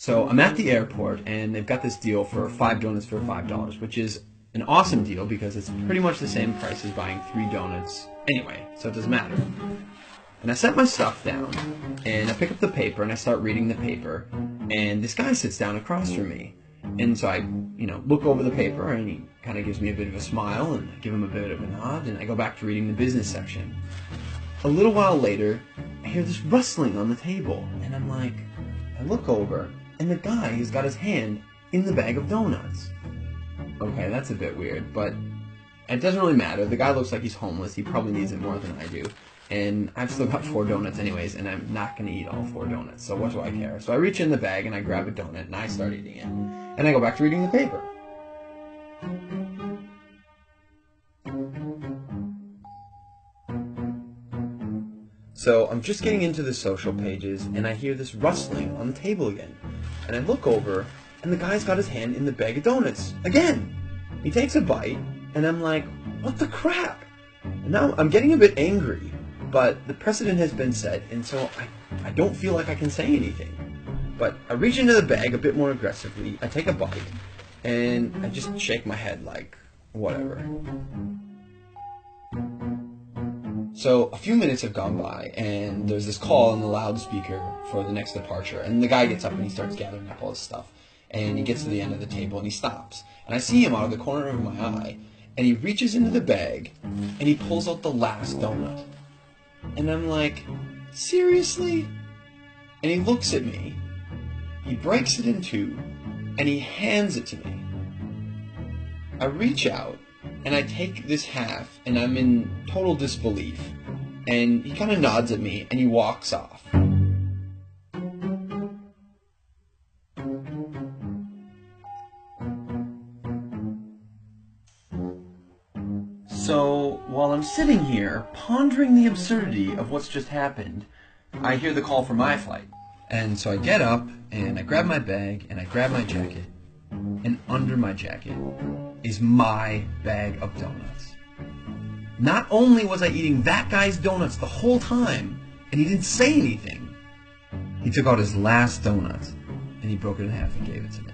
So I'm at the airport, and they've got this deal for 5 donuts for $5, which is an awesome deal because it's pretty much the same price as buying 3 donuts anyway, so it doesn't matter. And I set my stuff down, and I pick up the paper, and I start reading the paper, and this guy sits down across from me. And so I, look over the paper, and he kind of gives me a bit of a smile, and I give him a bit of a nod, and I go back to reading the business section. A little while later, I hear this rustling on the table, and I look over, and the guy has got his hand in the bag of donuts. Okay, that's a bit weird, but it doesn't really matter. The guy looks like he's homeless. He probably needs it more than I do. And I've still got 4 donuts anyways, and I'm not going to eat all 4 donuts, so what do I care? So I reach in the bag, and I grab a donut, and I start eating it. And I go back to reading the paper. So I'm just getting into the social pages, and I hear this rustling on the table again. And I look over, and the guy's got his hand in the bag of donuts again. He takes a bite, and I'm like, what the crap? And now I'm getting a bit angry, but the precedent has been set, and so I don't feel like I can say anything. But I reach into the bag a bit more aggressively, I take a bite, and I just shake my head like, whatever. So a few minutes have gone by, and there's this call on the loudspeaker for the next departure, and the guy gets up and he starts gathering up all his stuff, and he gets to the end of the table and he stops, and I see him out of the corner of my eye, and he reaches into the bag, and he pulls out the last donut. And I'm like, seriously? And he looks at me, he breaks it in 2, and he hands it to me. I reach out, and I take this half, and I'm in total disbelief. And he kind of nods at me, and he walks off. So, while I'm sitting here, pondering the absurdity of what's just happened, I hear the call for my flight. And so I get up, and I grab my bag, and I grab my jacket, and under my jacket is my bag of donuts. Not only was I eating that guy's donuts the whole time, and he didn't say anything, he took out his last donut, and he broke it in half and gave it to me.